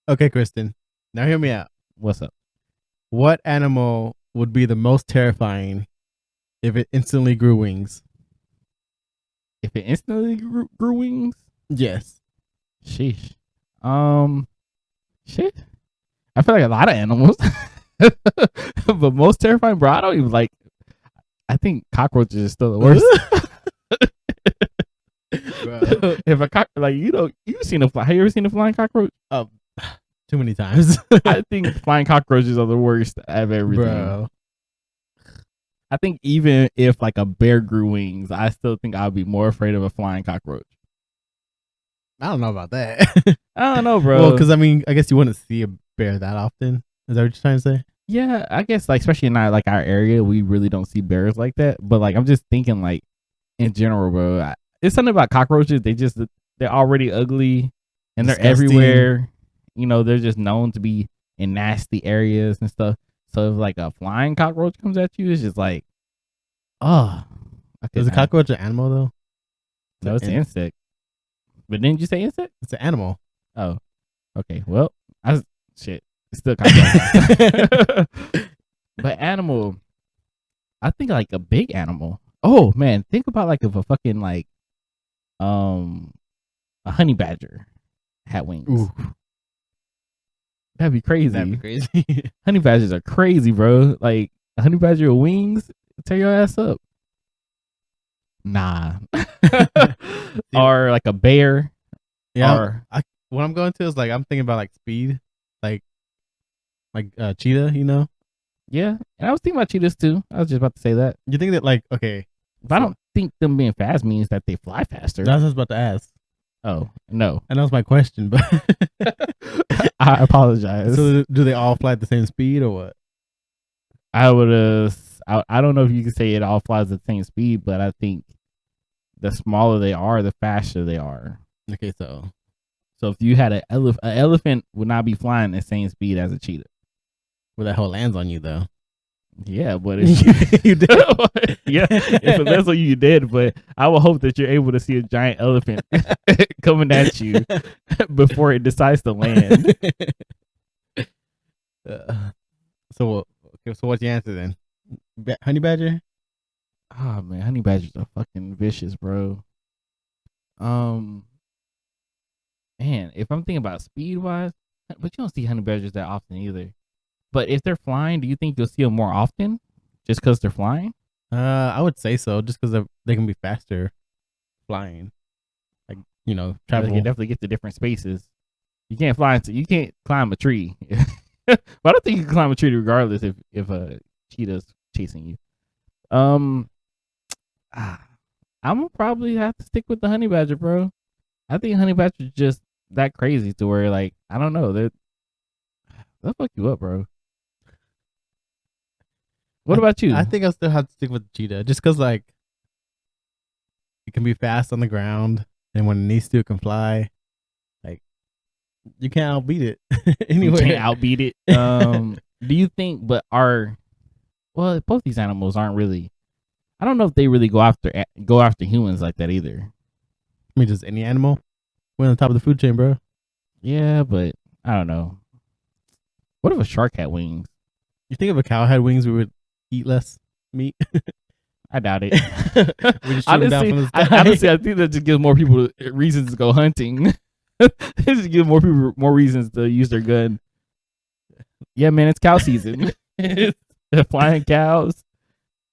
Okay, Kristen. Now hear me out. What's up? What animal would be the most terrifying if it instantly grew wings? If it instantly grew wings, Yes. sheesh. Um, shit. I feel like a lot of animals, but most terrifying, bro. I don't even like. I think cockroaches is still the worst. Bro. If a cock, like you've seen a fly. Have you ever seen a flying cockroach? Oh, too many times. I think flying cockroaches are the worst of everything. Bro. I think even if like a bear grew wings, I still think I'd be more afraid of a flying cockroach. I don't know about that. I don't know, bro. Well, because I mean, I guess you wouldn't see a bear that often. Is that what you're trying to say? Yeah, I guess like especially in our area, we really don't see bears like that. But like I'm just thinking like in general, bro. It's something about cockroaches. They're already ugly and they're Disgusting. everywhere. They're just known to be in nasty areas and stuff. So if like a flying cockroach comes at you, it's just like, oh, Is a cockroach an animal though? No, it's an insect. But didn't you say insect? It's an animal. Oh, okay. Well, shit. It's still cockroach. But animal, I think like a big animal. Oh man, think about like if a fucking like a honey badger had wings. Ooh. That'd be crazy. That'd be crazy. Honey badgers are crazy, bro. Like a honey badger with wings, tear your ass up. Nah. Or like a bear. Yeah. Or what I'm going to is like I'm thinking about like speed, like cheetah. You know. Yeah, and I was thinking about cheetahs too. I was just about to say that. You think that like okay, but I don't think them being fast means that they fly faster. That's what I was about to ask. Oh no, and that was my question, but I apologize. So do they all fly at the same speed or what? I would I don't know if you can say it all flies at the same speed, but I think the smaller they are, the faster they are. Okay, so if you had an elephant would not be flying the same speed as a cheetah. Well, that whole lands on you though. Yeah, but if you did, yeah, if it lands on you, you did. But I will hope that you're able to see a giant elephant coming at you before it decides to land. So what's the answer then? Honey badger? Oh man, honey badgers are fucking vicious, bro. Man, if I'm thinking about speed wise, but you don't see honey badgers that often either. But if they're flying, do you think you'll see them more often just because they're flying? I would say so, just because they can be faster flying. Like, travel. They can definitely get to different spaces. You can't climb a tree. But I don't think you can climb a tree regardless if a cheetah's chasing you. I'm gonna probably have to stick with the honey badger, bro. I think honey badger's just that crazy to where like I don't know, they'll fuck you up, bro. What about you? I think I'll still have to stick with the cheetah, just because like it can be fast on the ground, and when it needs to, it can fly. Like you can't outbeat it. Anyway, you can't outbeat it. Do you think? But both these animals aren't really. I don't know if they really go after humans like that either. I mean, just any animal. We're on the top of the food chain, bro. Yeah, but I don't know. What if a shark had wings? You think if a cow had wings, we would eat less meat? I doubt it. Honestly, I think that just gives more people reasons to go hunting. It just gives more people more reasons to use their gun. Yeah, man, it's cow season. They're flying cows.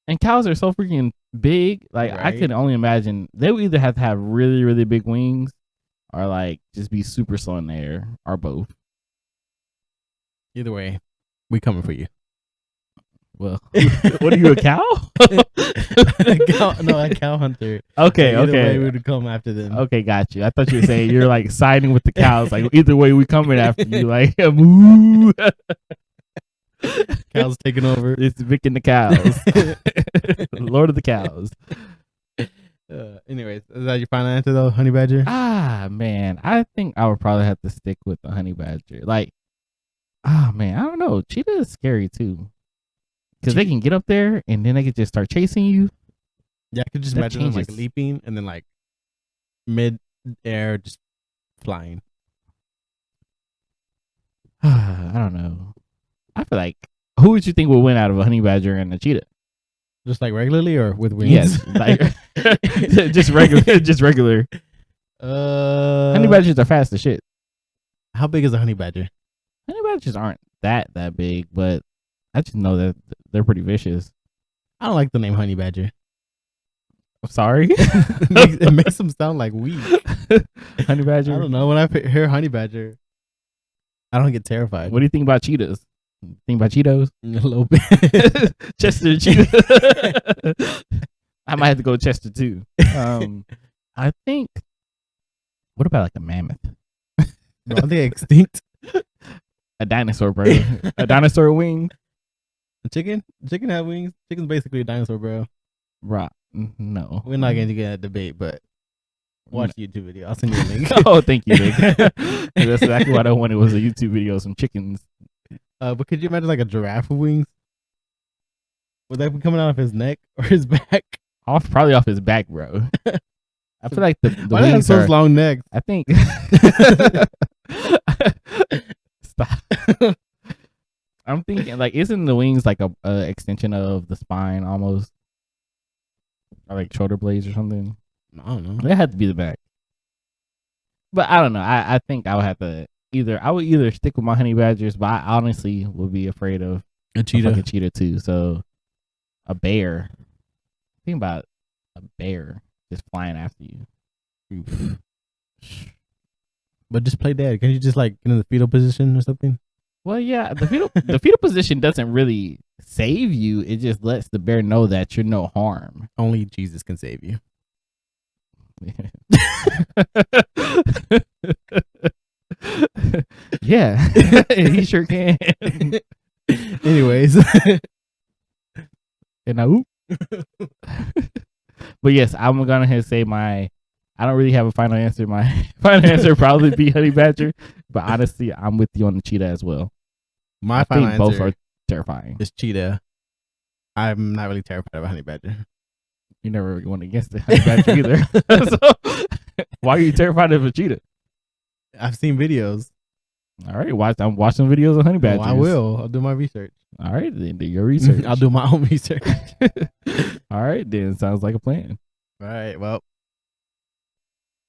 And cows are so freaking big. Like, right. I can only imagine they would either have to have really, really big wings or like just be super slow in the air or both. Either way, we coming for you. Well, what are you, a cow? A cow hunter. Okay, so okay. Way we would come after them. Okay, got you. I thought you were saying you're like siding with the cows. Like either way, we coming after you. Like moo. Cows taking over. It's Vic and the cows. Lord of the cows. Anyways, is that your final answer though, honey badger? Man, I think I would probably have to stick with the honey badger. Like, man, I don't know. Cheetah is scary too. Because they can get up there and then they can just start chasing you. Yeah, I could just imagine them like leaping and then like mid air just flying. I don't know. I feel like who would you think would win out of a honey badger and a cheetah? Just like regularly or with wings? Yes, like just regular, just regular. Honey badgers are fast as shit. How big is a honey badger? Honey badgers aren't that big, but I just know that they're pretty vicious. I don't like the name honey badger. I'm sorry. It makes them sound like weak. Honey badger. I don't know. When I hear honey badger, I don't get terrified. What do you think about cheetahs? Think about Cheetos? A little bit. Chester cheetah. I might have to go Chester too. I think. What about like a mammoth? Bro, are they extinct? A dinosaur, bro. A dinosaur wing. A chicken? Chicken have wings. Chicken's basically a dinosaur, bro. Right. No. We're not going to get a debate, but watch the YouTube video. I'll send you a link. Oh, thank you, Nick. That's exactly what I wanted was a YouTube video of some chickens. But could you imagine like a giraffe with wings? Would that be coming out of his neck or his back? Probably off his back, bro. I feel like the Why do they have wings those are long necks? I think. Stop. I'm thinking like, isn't the wings like a extension of the spine almost, or like shoulder blades or something? I don't know. It had to be the back, but I don't know. I think I would have to I would either stick with my honey badgers, but I honestly would be afraid of A cheetah. a cheetah too. So a bear. Think about a bear just flying after you. Oof. But just play dead. Can you just like get in the fetal position or something? Well, yeah, the fetal position doesn't really save you. It just lets the bear know that you're no harm. Only Jesus can save you. Yeah, he sure can. Anyways. And I but yes, I'm gonna say I don't really have a final answer. My final answer would probably be honey badger, but honestly, I'm with you on the cheetah as well. My I final think answer both are terrifying. is cheetah. I'm not really terrified of a honey badger. You never really went against the honey badger either. So, why are you terrified of a cheetah? I've seen videos. All right, I'm watching videos of honey badgers. I will. I'll do my research. All right, then do your research. I'll do my own research. All right, then sounds like a plan. All right. Well,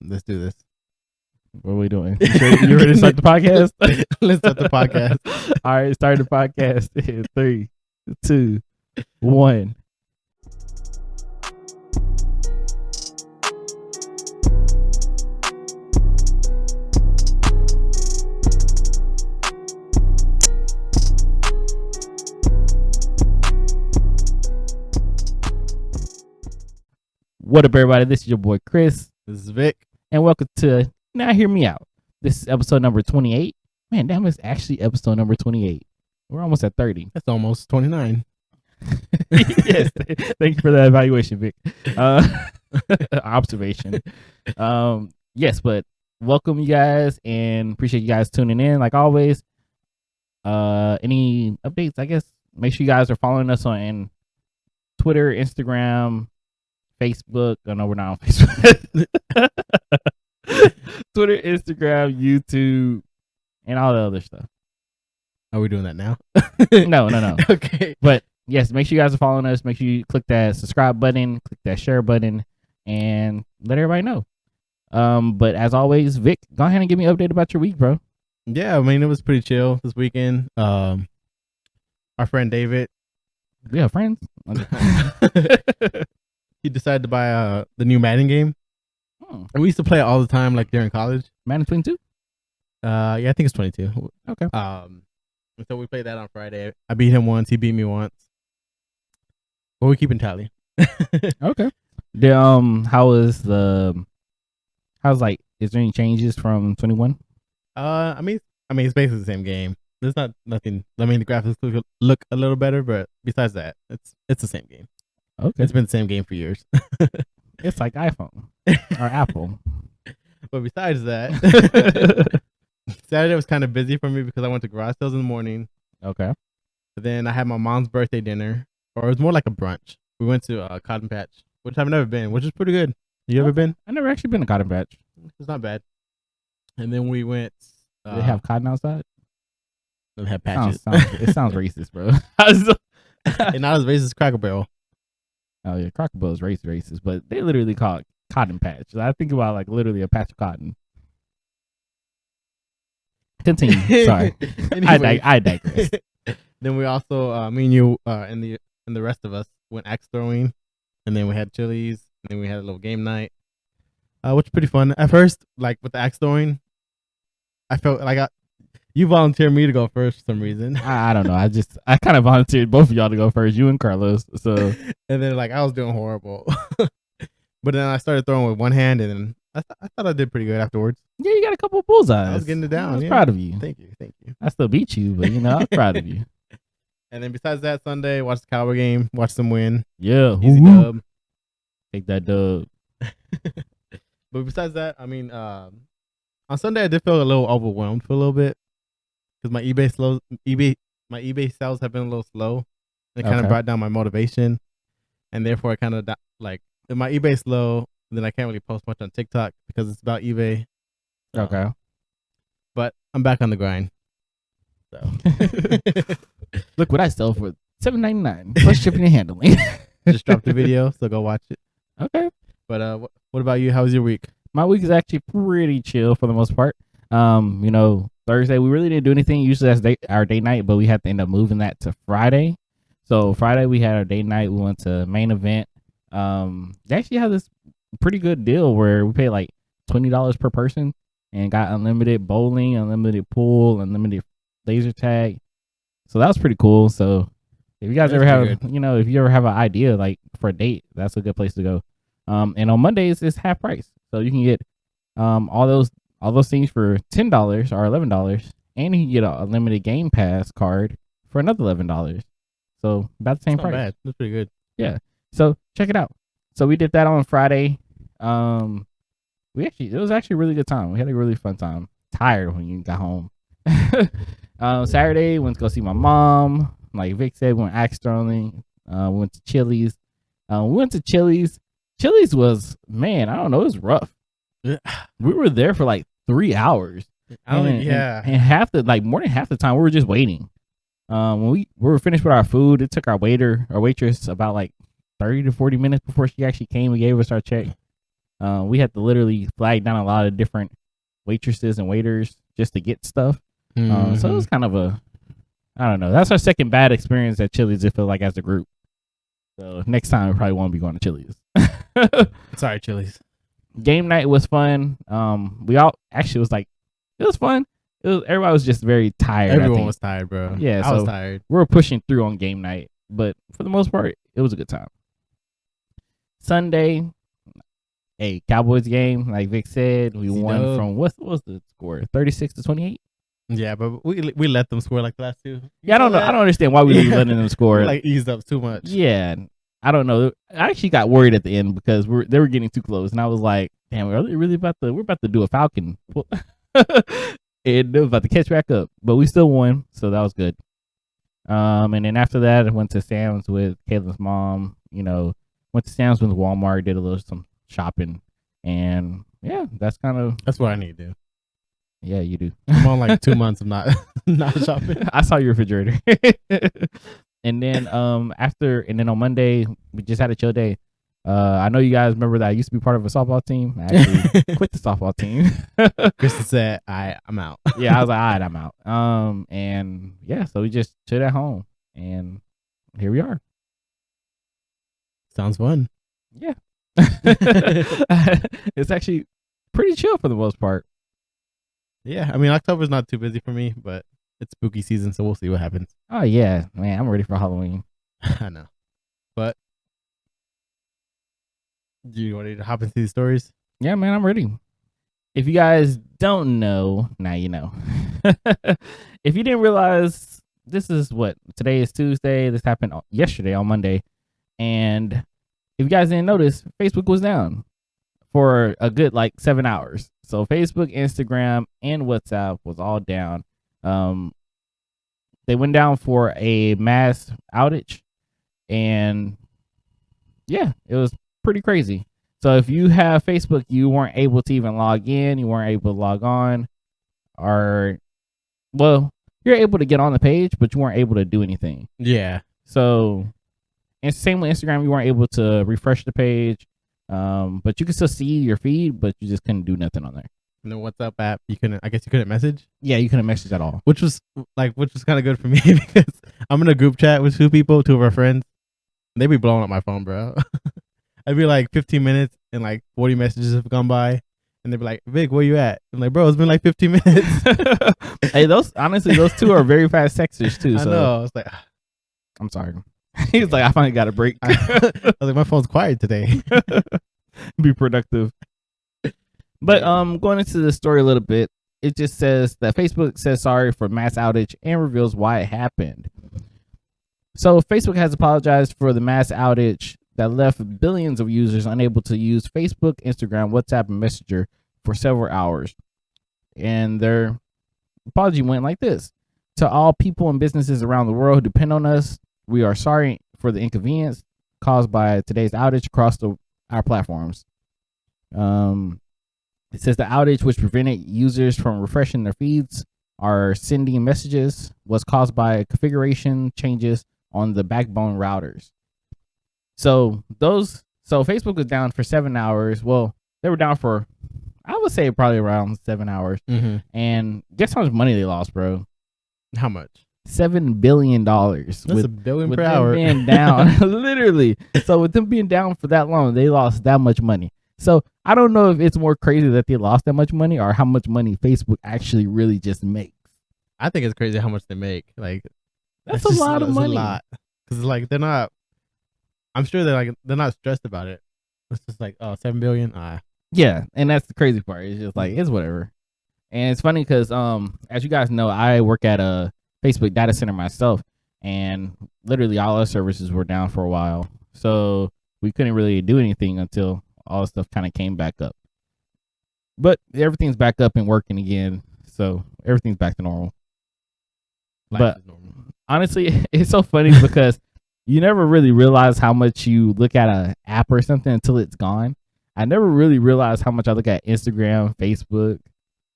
let's do this. What are we doing? You ready to start the podcast? Let's start the podcast. All right, start the podcast in 3, 2, 1. What up, everybody? This is your boy Chris. This is Vic. And welcome to Now Hear Me Out. This is episode number 28. Man, that was actually episode number 28. We're almost at 30. That's almost 29. Yes. Thank you for that evaluation, Vic. Observation. Yes, but welcome you guys and appreciate you guys tuning in like always. Any updates, I guess? Make sure you guys are following us on Twitter, Instagram, Facebook. Oh, no, we're not on Facebook. Twitter, Instagram, YouTube, and all the other stuff. Are we doing that now? No. Okay. But yes, make sure you guys are following us. Make sure you click that subscribe button, click that share button, and let everybody know. But as always, Vic, go ahead and give me an update about your week, bro. Yeah, I mean, it was pretty chill this weekend. Our friend David. We have friends. He decided to buy the new Madden game. And we used to play it all the time, like during college. Madden 22? Yeah, I think it's 22. Okay. So we played that on Friday. I beat him once. He beat me once. But we're keeping tally. Okay. How's like, is there any changes from 21? I mean, it's basically the same game. There's not nothing. I mean, the graphics look a little better, but besides that, it's the same game. Okay. It's been the same game for years. It's like iPhone or Apple. But besides that, Saturday was kind of busy for me because I went to garage sales in the morning. Okay. But then I had my mom's birthday dinner, or it was more like a brunch. We went to Cotton Patch, which I've never been, which is pretty good. You ever been? I never actually been to Cotton Patch. It's not bad. And then we went. Do they have cotton outside? and have patches. It sounds racist, bro. And not as racist as Cracker Barrel. Oh yeah, Cracker Barrel is racist, but they literally call it cotton patch. I think about like literally a patch of cotton. Continue. Sorry, Anyway. I digress. Then we also, me and you, and the rest of us went axe throwing, and then we had Chili's, and then we had a little game night, which was pretty fun. At first, like with the axe throwing, I felt like you volunteered me to go first for some reason. I don't know. I kind of volunteered both of y'all to go first, you and Carlos. So and then like I was doing horrible, but then I started throwing with one hand, and then I thought I did pretty good afterwards. yeah, you got a couple of bullseyes. I was getting it down. I was yeah. proud of you. Thank you. I still beat you, but I was proud of you. And then besides that, Sunday, watched the Cowboy game, watched them win. Yeah, Easy dub. Take that dub. But besides that, I mean, on Sunday I did feel a little overwhelmed for a little bit because my eBay sales have been a little slow. It kind of brought down my motivation, and therefore I kind of like if my eBay slow, then I can't really post much on TikTok because it's about eBay. Okay, but I'm back on the grind. So look what I sell for $7.99 plus shipping and handling. Just dropped the video, so go watch it. Okay. But what about you? How was your week? My week is actually pretty chill for the most part. Thursday we really didn't do anything. Usually that's our day night, but we had to end up moving that to Friday. So Friday we had our day night. We went to main event. They actually have this pretty good deal where we pay like $20 per person and got unlimited bowling, unlimited pool, unlimited laser tag. So that was pretty cool. So if you guys ever have, if you ever have an idea like for a date, that's a good place to go. And on Mondays it's half price, so you can get all those things for $10 or $11, and you can get a limited Game Pass card for another $11. So about the same price. Bad. That's pretty good. Yeah. So check it out. So we did that on Friday. It was actually a really good time. We had a really fun time. Tired when you got home. Saturday went to go see my mom. Like Vic said, we went axe throwing. Went to Chili's. Chili's was, man, I don't know, it was rough. We were there for like 3 hours. And more than half the time we were just waiting. When we were finished with our food, it took our waitress about like 30 to 40 minutes before she actually came and gave us our check. We had to literally flag down a lot of different waitresses and waiters just to get stuff. So it was kind of I don't know. That's our second bad experience at Chili's, it felt like, as a group. So next time we probably won't be going to Chili's. Sorry, Chili's. Game night was fun. We all actually was like, it was fun. Everybody was just very tired. Everyone was tired, bro. Yeah, I was tired. We were pushing through on game night, but for the most part, it was a good time. Sunday, Cowboys game, like Vic said, we won from what was the score? 36-28. Yeah, but we let them score like the last two. Yeah, I don't know. I don't understand why we were letting them score. Like eased up too much. Yeah, I don't know. I actually got worried at the end because they were getting too close, and I was like, "Damn, we're about to do a Falcon." And it was about to catch back up, but we still won, so that was good. And then after that, I went to Sam's with Caitlin's mom. Went to Sam's with Walmart, did some shopping, and yeah, that's what I need to do. Yeah, you do. I'm on like 2 months of not shopping. I saw your refrigerator. And then on Monday we just had a chill day. I know you guys remember that I used to be part of a softball team. I actually quit the softball team. Krista said, I'm out. Yeah, I was like, all right, I'm out. And yeah, so we just chilled at home, and here we are. Sounds fun. Yeah. It's actually pretty chill for the most part. Yeah, I mean, October's not too busy for me, but it's spooky season, so we'll see what happens. Oh yeah, man, I'm ready for Halloween. I know. But do you want to hop into these stories? Yeah, man, I'm ready. If you guys don't know, now you know. If you didn't realize, today is Tuesday. This happened yesterday on Monday. And if you guys didn't notice, Facebook was down for a good 7 hours. So Facebook, Instagram, and WhatsApp was all down. They went down for a mass outage, and yeah, it was pretty crazy. So if you have Facebook, you weren't able to even log in, you weren't able to log on, or you're able to get on the page, but you weren't able to do anything. Yeah. So, and same with Instagram, you weren't able to refresh the page, but you could still see your feed, but you just couldn't do nothing on there. And the WhatsApp app, I guess you couldn't message. Yeah, you couldn't message at all. Which was kind of good for me because I'm in a group chat with two of our friends. They be blowing up my phone, bro. I'd be like 15 minutes and like 40 messages have gone by. And they'd be like, Vic, where you at? I'm like, bro, it's been like 15 minutes. Hey, those two are very fast texters too. I know. I was like, I'm sorry. He's like, I finally got a break. I was like, my phone's quiet today. Be productive. But going into the story a little bit, it just says that Facebook says sorry for mass outage and reveals why it happened. So Facebook has apologized for the mass outage that left billions of users unable to use Facebook, Instagram, WhatsApp, and Messenger for several hours. And their apology went like this. To all people and businesses around the world who depend on us, we are sorry for the inconvenience caused by today's outage across our platforms. It says the outage, which prevented users from refreshing their feeds or sending messages, was caused by configuration changes on the backbone routers. So Facebook was down for 7 hours. Well, they were down for, I would say, probably around 7 hours. Mm-hmm. And guess how much money they lost, bro? How much? $7 billion. That's $1 billion per hour. Being down, literally. So with them being down for that long, they lost that much money. So I don't know if it's more crazy that they lost that much money or how much money Facebook actually really just makes. I think it's crazy how much they make. Like that's a lot of money. A lot because like they're not. I'm sure they're not stressed about it. It's just like, oh, 7 billion. Yeah, and that's the crazy part. It's just like it's whatever. And it's funny because as you guys know, I work at a Facebook data center myself, and literally all our services were down for a while, so we couldn't really do anything until all the stuff kind of came back up. But everything's back up and working again, so everything's back to normal. But honestly, it's so funny because you never really realize how much you look at an app or something until it's gone. I never really realized how much I look at Instagram, Facebook,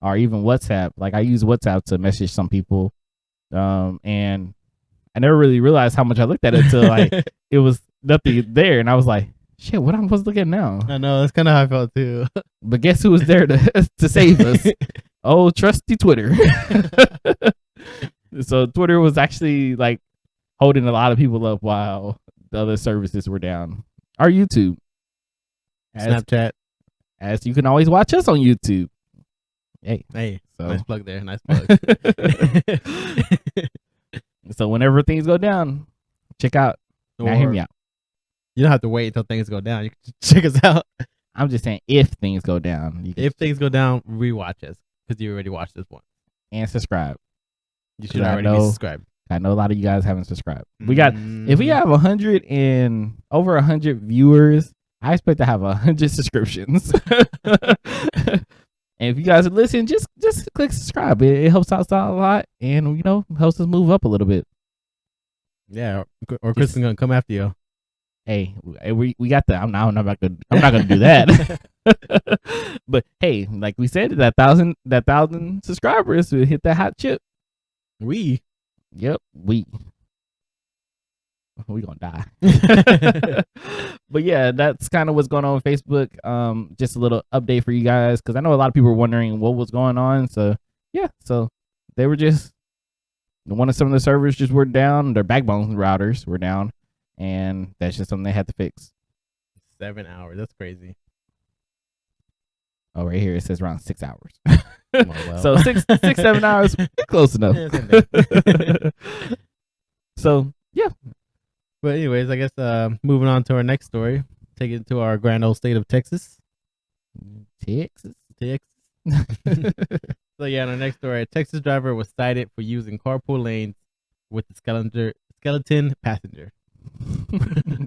or even WhatsApp. Like I use WhatsApp to message some people, and I never really realized how much I looked at it until like it was nothing there, and I was like, shit, what am I supposed to look at now? I know, that's kind of how I felt too. But guess who was there to save us? Oh, trusty Twitter. So Twitter was actually like holding a lot of people up while the other services were down. Our YouTube. Snapchat. As you can always watch us on YouTube. Hey, so. Nice plug there. Nice plug. So whenever things go down, check out Now Hear Me Out. You don't have to wait until things go down. You can just check us out. I'm just saying if things go down. If things go down, rewatch us because you already watched this one. And subscribe. You should already be subscribed. I know a lot of you guys haven't subscribed. We got if we have 100 and over 100 viewers, I expect to have 100 subscriptions. And if you guys are listening, just click subscribe. It helps us out a lot, and helps us move up a little bit. Yeah, or Chris is gonna come after you. Hey, we got that. I'm not gonna do that. But hey, like we said, that thousand subscribers will hit that hot chip. Yep, we gonna die. But yeah, that's kind of what's going on with Facebook. Just a little update for you guys because I know a lot of people were wondering what was going on. So yeah, so they were just some of the servers just were down. Their backbone routers were down, and that's just something they had to fix. 7 hours. That's crazy. Oh, right here it says around 6 hours. Well. So 6-7 hours, close enough. So yeah. But anyways, I guess moving on to our next story, take it to our grand old state of Texas. Texas. So yeah, in our next story, a Texas driver was cited for using carpool lanes with the skeleton passenger.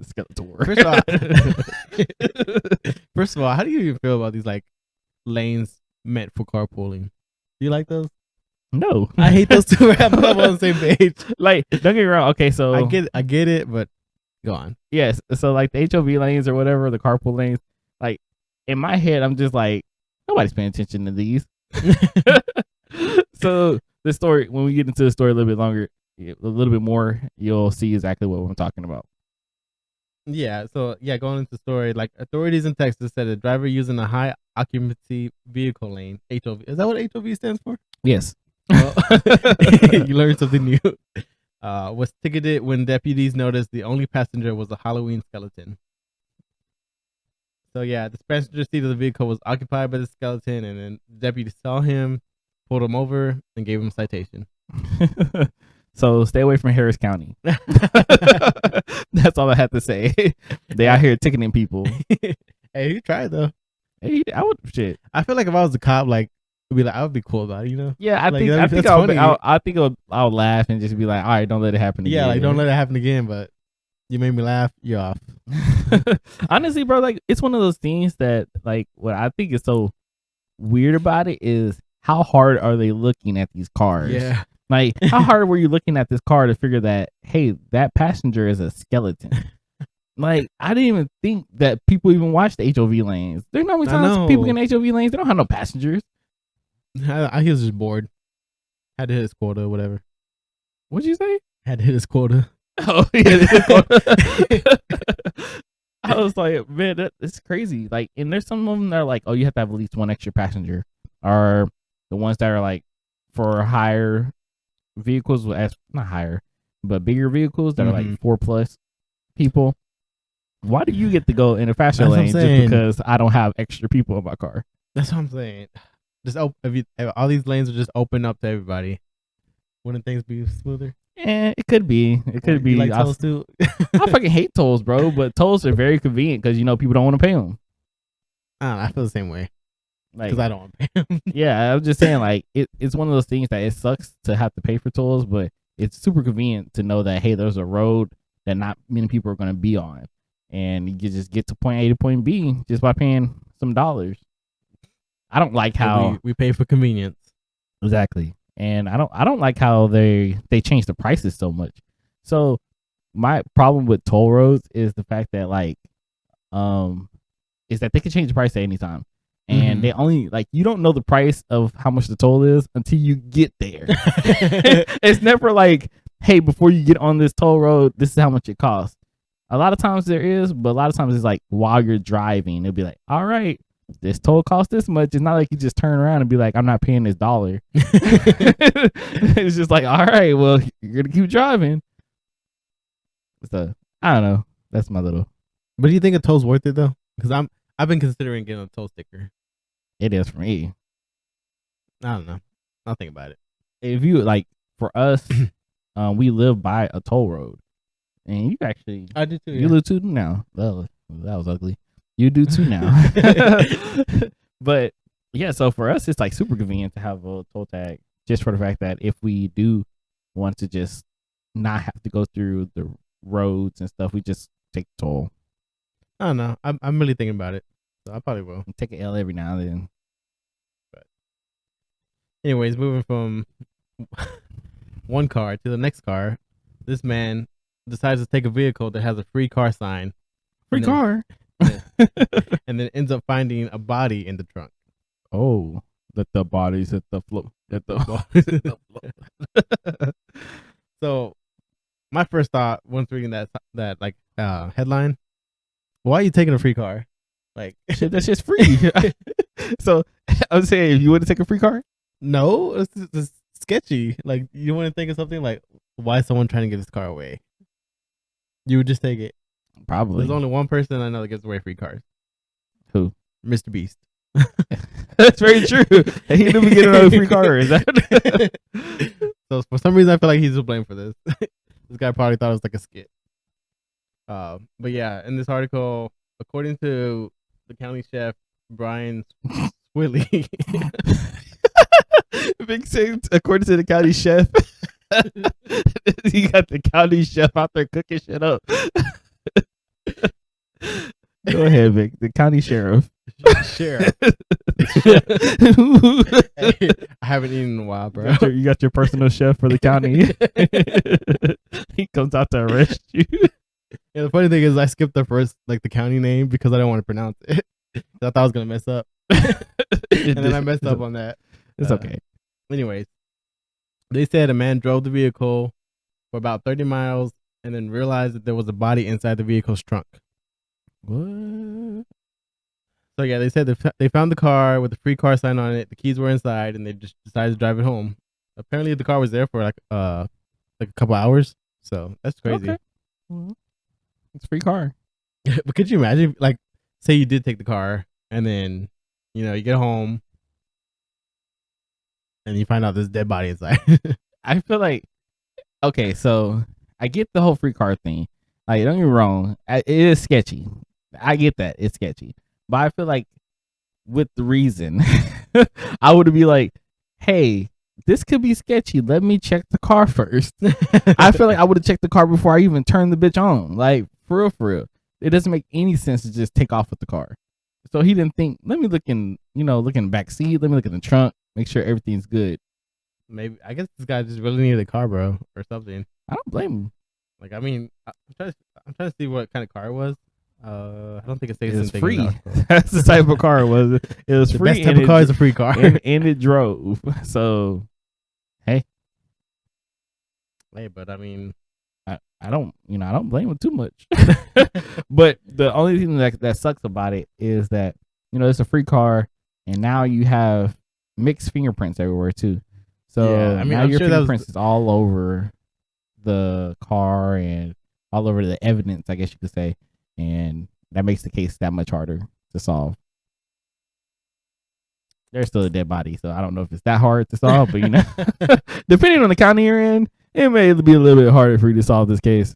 Skeletor. First of all, how do you even feel about these like lanes meant for carpooling? Do you like those? No, I hate those two. I'm not on the same page. Like, don't get me wrong. Okay, so I get it, but go on. Yes, so like the HOV lanes or whatever, the carpool lanes. Like in my head, I'm just like, nobody's paying attention to these. So the story, when we get into the story a little bit longer, a little bit more, you'll see exactly what I'm talking about. Yeah, so going into the story, like authorities in Texas said a driver using a high occupancy vehicle lane, HOV. Is that what HOV stands for? Yes. Well, you learned something new. Was ticketed when deputies noticed the only passenger was a Halloween skeleton. So yeah, the passenger seat of the vehicle was occupied by the skeleton, and then the deputy saw him, pulled him over, and gave him a citation. So stay away from Harris County. That's all I have to say. They out here ticketing people. Hey, he tried though. Hey, I would shit. I feel like if I was a cop, like I would be cool about it, you know? Yeah, I Like, think I'll laugh and just be like, all right, don't let it happen again. Yeah, like don't let it happen again. But you made me laugh. You're off. Honestly, bro, like it's one of those things that, like, what I think is so weird about it is how hard are they looking at these cars? Yeah. Like, how hard were you looking at this car to figure that, hey, that passenger is a skeleton? Like, I didn't even think that people even watch the HOV lanes. There's not many times people in HOV lanes, they don't have no passengers. He was just bored. Had to hit his quota or whatever. What'd you say? Had to hit his quota. Oh, yeah. I was like, man, it's crazy. Like, and there's some of them that are like, oh, you have to have at least one extra passenger. Or the ones that are like for higher vehicles, not higher, but bigger vehicles that are like 4+ people. Why do you get to go in a faster lane just because I don't have extra people in my car? That's what I'm saying. Just if all these lanes would just open up to everybody, wouldn't things be smoother? Yeah, it could be. It could be. Like tolls too. I fucking hate tolls, bro. But tolls are very convenient because people don't want to pay them. I don't know. I feel the same way. Like, because I don't want to pay them. Yeah, I'm just saying, like, it's one of those things that it sucks to have to pay for tolls, but it's super convenient to know that, hey, there's a road that not many people are going to be on, and you can just get to point A to point B just by paying some dollars. I don't like how we pay for convenience. Exactly. And I don't like how they change the prices so much. So my problem with toll roads is the fact that is that they can change the price at any time. And they only, like, you don't know the price of how much the toll is until you get there. It's never like, hey, before you get on this toll road, this is how much it costs. A lot of times there is, but a lot of times it's like while you're driving, it'll be like, all right, this toll costs this much. It's not like you just turn around and be like, I'm not paying this $1. It's just like, all right, well, you're gonna keep driving. So I don't know. That's my little. But do you think a toll's worth it though? Because I've been considering getting a toll sticker. It is for me. I don't know. I'll think about it. If you like, for us, we live by a toll road, and you actually, I do too. You live too now. Well, that was ugly. You do too now. But yeah, so for us, it's like super convenient to have a toll tag, just for the fact that if we do want to just not have to go through the roads and stuff, we just take the toll. I don't know. I'm really thinking about it, so I probably will take an L every now and then. But anyways, moving from one car to the next car, this man decides to take a vehicle that has a free car sign. Free car. And then ends up finding a body in the trunk. Oh, let the bodies hit the floor. Let the bodies hit the floor. So, my first thought once reading that headline, why are you taking a free car? Like, shit, that's just free. So, I would say, if you want to take a free car, no, it's sketchy. Like, you want to think of something like, why is someone trying to get this car away? You would just take it. Probably. There's only one person I know that gives away free cars. Who? Mr. Beast. That's very true. He knew we get another free car. Is that? So for some reason, I feel like he's to blame for this. This guy probably thought it was like a skit. But yeah, in this article, according to the county chef Brian Swilly, big sense. According to the county chef, he got the county chef out there cooking shit up. Go ahead, Vic. The county sheriff. Sheriff. Hey, I haven't eaten in a while, bro. You got your personal chef for the county. He comes out to arrest you. Yeah, the funny thing is I skipped the first, the county name because I don't want to pronounce it. I thought I was going to mess up. And then I messed up on that. It's okay. Anyways, They said a man drove the vehicle for about 30 miles and then realized that there was a body inside the vehicle's trunk. What? So yeah, they said they found the car with the free car sign on it. The keys were inside, and they just decided to drive it home. Apparently, the car was there for like a couple hours. So that's crazy. Okay. Well, it's a free car. But could you imagine, like, say you did take the car, and then you get home, and you find out there's a dead body inside. I feel like, okay, so I get the whole free car thing. Like, don't get me wrong, it is sketchy. I get that it's sketchy, but I feel like with the reason, I would be like, hey, this could be sketchy. Let me check the car first. I feel like I would have checked the car before I even turned the bitch on. Like, for real. It doesn't make any sense to just take off with the car. So he didn't think, let me look in the back seat. Let me look in the trunk, make sure everything's good. Maybe, I guess this guy just really needed a car, bro, or something. I don't blame him. Like, I mean, I'm trying to see what kind of car it was. I don't think it says It was anything. free. That's the type of car it was. It was the free. Best type of car is a free car, and it drove. So, hey, but I mean, I don't blame him too much. But the only thing that sucks about it is that it's a free car, and now you have mixed fingerprints everywhere too. So yeah, I mean, now I'm your sure fingerprints is all over the car and all over the evidence, I guess you could say, and that makes the case that much harder to solve. There's still a dead body, so I don't know if it's that hard to solve, but depending on the county you're in, it may be a little bit harder for you to solve this case.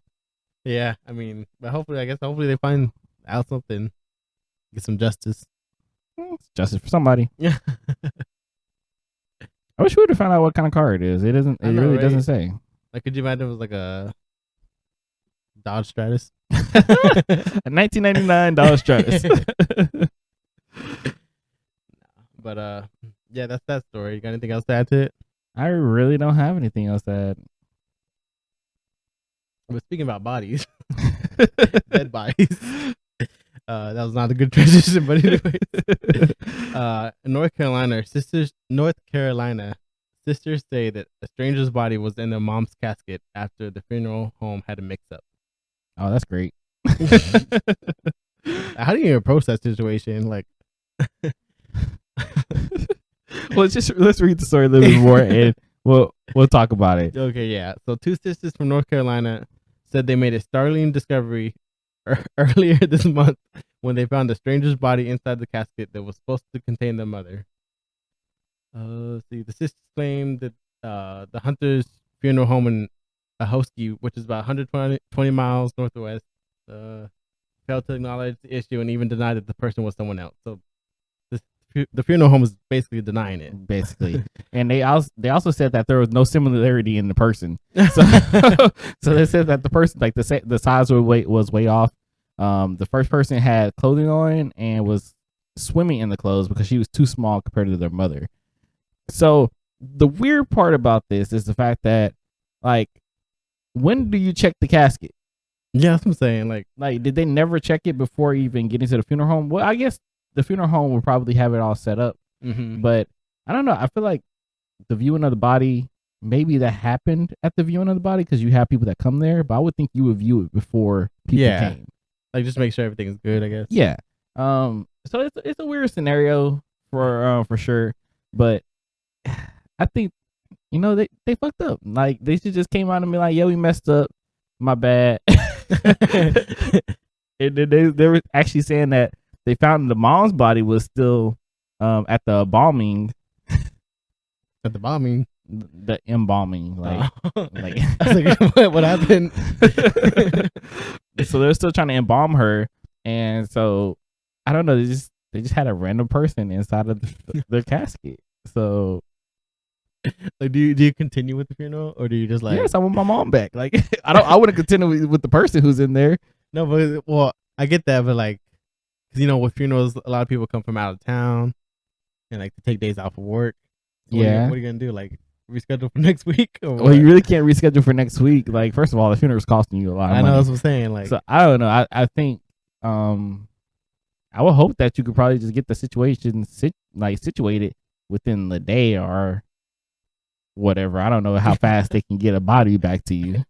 Yeah, I mean, but hopefully they find out something, get some justice. It's justice for somebody. Yeah. I wish we would have found out what kind of car it is. It doesn't. It really doesn't say. Like, could you imagine it was like a Dodge Stratus? A 1999 Dodge Stratus. But yeah, that's that story. You got anything else to add to it? I really don't have anything else to add. But speaking about bodies, dead bodies. That was not a good transition, but anyway. In North Carolina, sisters say that a stranger's body was in their mom's casket after the funeral home had a mix-up. Oh, that's great. How do you approach that situation? Like, well, let's read the story a little bit more, and we'll talk about it. Okay, yeah. So, two sisters from North Carolina said they made a startling discovery earlier this month when they found a stranger's body inside the casket that was supposed to contain their mother. Let's see, the sisters claimed that the Hunter's funeral home in Ahoskie, which is about 120 miles northwest, failed to acknowledge the issue and even denied that the person was someone else. So the funeral home is basically denying it. Basically. And they also said that there was no similarity in the person. So, so they said that the person, like the size or weight was way off. The first person had clothing on and was swimming in the clothes because she was too small compared to their mother. So the weird part about this is the fact that, like, when do you check the casket? Yeah, that's what I'm saying. Like, did they never check it before even getting to the funeral home? Well, I guess the funeral home would probably have it all set up. Mm-hmm. But I don't know. I feel like the viewing of the body, maybe that happened at the viewing of the body because you have people that come there. But I would think you would view it before people came. Like, just make sure everything is good, I guess. Yeah. So it's a weird scenario for sure. But I think they fucked up. Like, they should just came out and be like, "Yeah, we messed up. My bad." And then they were actually saying that they found the mom's body was still at the embalming. At the bombing? The embalming. Like, like I was like, what happened? So they're still trying to embalm her. And so, I don't know. They just had a random person inside of their casket. So, like, do you continue with the funeral, or do you just like? Yes, I want my mom back. Like, I wouldn't continue with the person who's in there. No, but well, I get that, but like, because with funerals, a lot of people come from out of town, and like to take days off of work. So what are you gonna do? Like, reschedule for next week? Well, you really can't reschedule for next week. Like, first of all, the funeral's costing you a lot of money. I know, that's what I'm saying. Like, so I don't know. I think I would hope that you could probably just get the situation situated within the day, or whatever. I don't know how fast they can get a body back to you,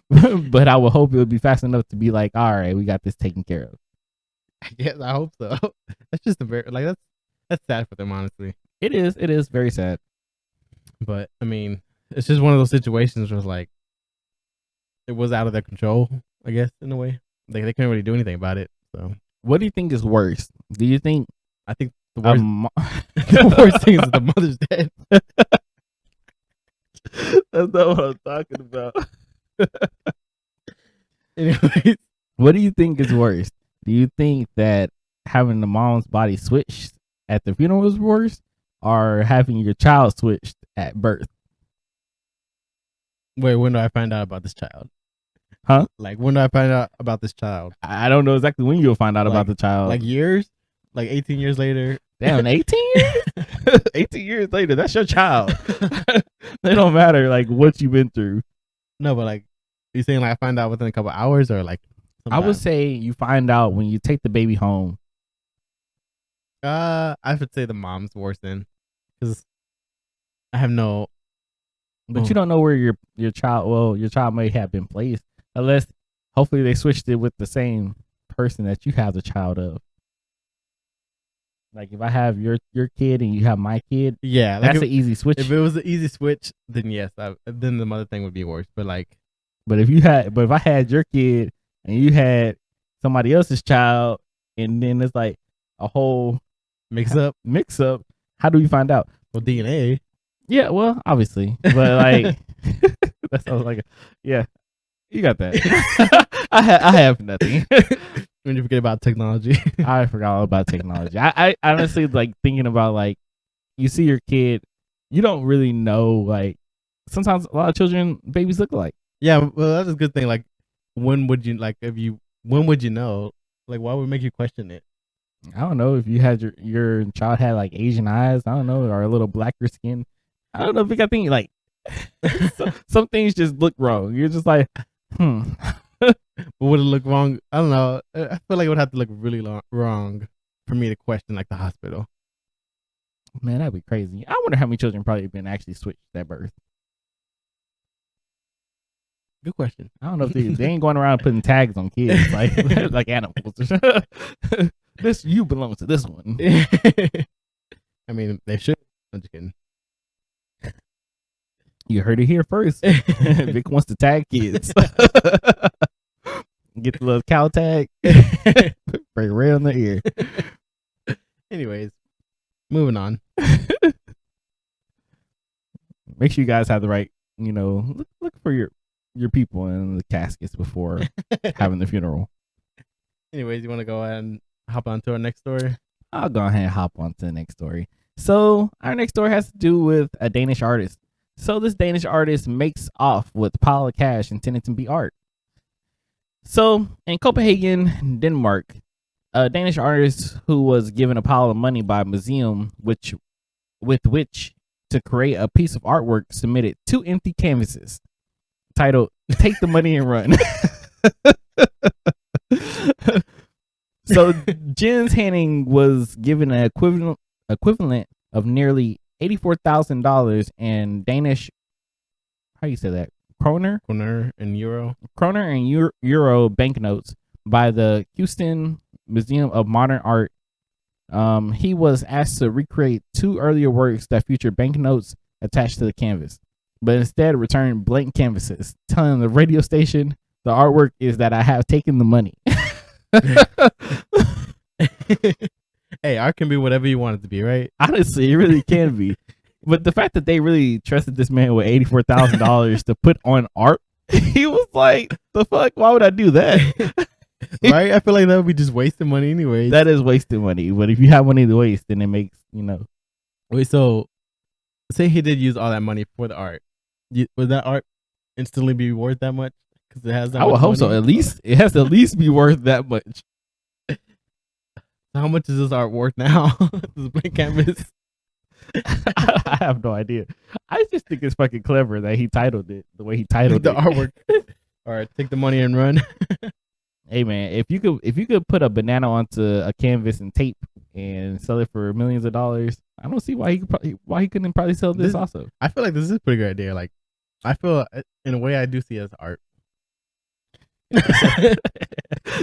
but I would hope it would be fast enough to be like, all right, we got this taken care of. Yes, I hope so. That's just a very like that's sad for them, honestly. It is very sad. But I mean, it's just one of those situations where it's like it was out of their control, I guess, in a way. They couldn't really do anything about it. So, what do you think is worse? Do you think? I think the worst, the worst thing is the mother's dead. That's not what I'm talking about. Anyways, what do you think is worse? Do you think that having the mom's body switched at the funeral is worse, or having your child switched at birth? Wait, when do I find out about this child? Huh? Like, when do I find out about this child? I don't know exactly when you'll find out about the child. Like years? Like 18 years later? Damn, 18 years? 18 years later, that's your child. They don't matter, like, what you've been through. No, but like, you saying like I find out within a couple hours or like sometime? I would say you find out when you take the baby home. I would say the mom's worse then. Because I have no... But you don't know where your child may have been placed. Unless, hopefully they switched it with the same person that you have the child of. Like, if I have your kid and you have my kid, yeah, like that's an easy switch. If it was an easy switch, then yes, then the mother thing would be worse. But like, if I had your kid and you had somebody else's child, and then it's like a whole mix up, how do we find out? Well, DNA. Yeah, well, obviously, but like that sounds like yeah, you got that. I have nothing. When you forget about technology, I forgot all about technology. I honestly like thinking about like you see your kid, you don't really know like sometimes a lot of babies look alike. Yeah, well, that's a good thing. Like, when would you when would you know? Like, why would it make you question it? I don't know if you had your child had like Asian eyes. I don't know, or a little blacker skin. I don't know if you got things like some things just look wrong. You're just like, But would it look wrong? I don't know. I feel like it would have to look really wrong for me to question like the hospital. Man, that'd be crazy. I wonder how many children probably been actually switched at birth. Good question. I don't know if they ain't going around putting tags on kids like animals. This you belong to this one. I mean, they should. I'm just kidding. You heard it here first. Vic wants to tag kids. Get the little cow tag. Right on the ear. Anyways, moving on. Make sure you guys have the right, look for your people in the caskets before having the funeral. Anyways, you want to go ahead and hop on to our next story? I'll go ahead and hop on to the next story. So our next story has to do with a Danish artist. So this Danish artist makes off with a pile of cash intended to be art. So in Copenhagen, Denmark, a Danish artist who was given a pile of money by a museum with which to create a piece of artwork submitted 2 empty canvases titled "Take the Money and Run." So Jens Hanning was given an equivalent of nearly $84,000 in Danish. How do you say that? Kroner and euro. Kroner and euro banknotes by the Houston Museum of Modern Art. He was asked to recreate 2 earlier works that featured banknotes attached to the canvas, but instead returned blank canvases, telling the radio station the artwork is that I have taken the money. Hey, art can be whatever you want it to be, right? Honestly, it really can be. But the fact that they really trusted this man with $84,000 to put on art, he was like, the fuck? Why would I do that? Right? I feel like that would be just wasting money anyways. That is wasting money. But if you have money to waste, then it makes, Wait, so say he did use all that money for the art. Would that art instantly be worth that much? Because it has that I would hope so. At least it has to at least be worth that much. So how much is this art worth now? This blank canvas. I have no idea. I just think it's fucking clever that he titled it the way he titled the artwork. All right, take the money and run. Hey man, if you could put a banana onto a canvas and tape and sell it for millions of dollars. I don't see why he couldn't probably sell this also. I feel like this is a pretty good idea. Like, I feel in a way I do see it as art.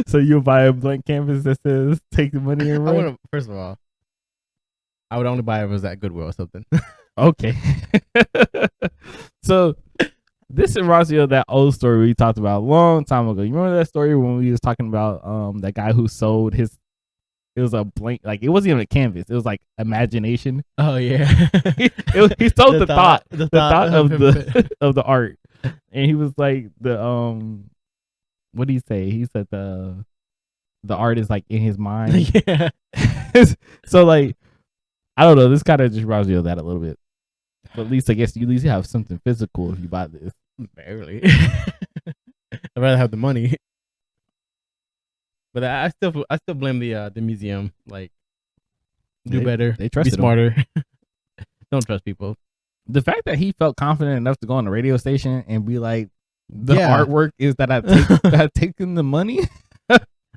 So you'll buy a blank canvas that says "Take the money and run." First of all, I would only buy it if it was at Goodwill or something. Okay. So this reminds me of that old story we talked about a long time ago. You remember that story when we was talking about that guy who sold his? It was a blank, like it wasn't even a canvas. It was like imagination. Oh yeah. He sold the thought of the of the art, and he was like what did he say? He said the art is like in his mind. Yeah. So like, I don't know. This kind of just reminds me of that a little bit. But at least I guess you at least have something physical if you buy this. Barely. I'd rather have the money. But I still blame the museum. Like, do better. They trusted be smarter. Don't trust people. The fact that he felt confident enough to go on the radio station and be like, the artwork is that I've taken the money.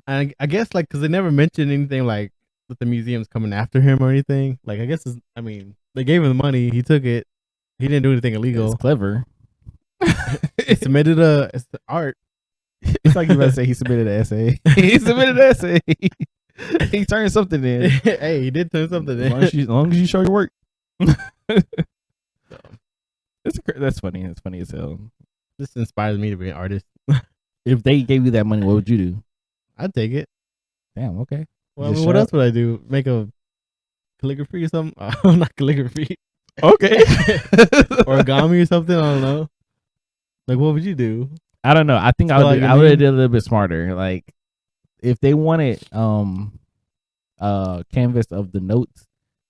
I guess like because they never mentioned anything like that the museum's coming after him or anything. Like I guess they gave him the money. He took it. He didn't do anything illegal. It's clever. He submitted it's the art. It's like you about to say he submitted an essay. He submitted an essay. He turned something in. Hey, he did turn something in. As long as you show your work. That's funny. It's funny as hell. This inspires me to be an artist. If they gave you that money, what would you do? I'd take it. Damn, okay. Well, I mean, what else would I do? Make a calligraphy or something? Not calligraphy. Okay. Origami or something? I don't know. Like, what would you do? I don't know. I think I would have did a little bit smarter. Like, if they wanted canvas of the notes,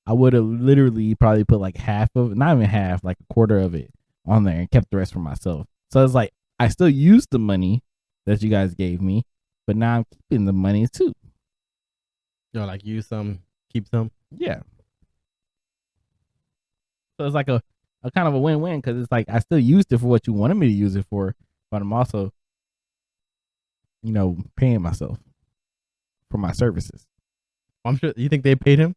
I would have literally probably put like not even half, like a quarter of it on there and kept the rest for myself. So it's like I still used the money that you guys gave me, but now I'm keeping the money too. Like use some, keep some. Yeah. So it's like a kind of a win-win because it's like I still used it for what you wanted me to use it for, but I'm also, paying myself for my services. I'm sure. You think they paid him?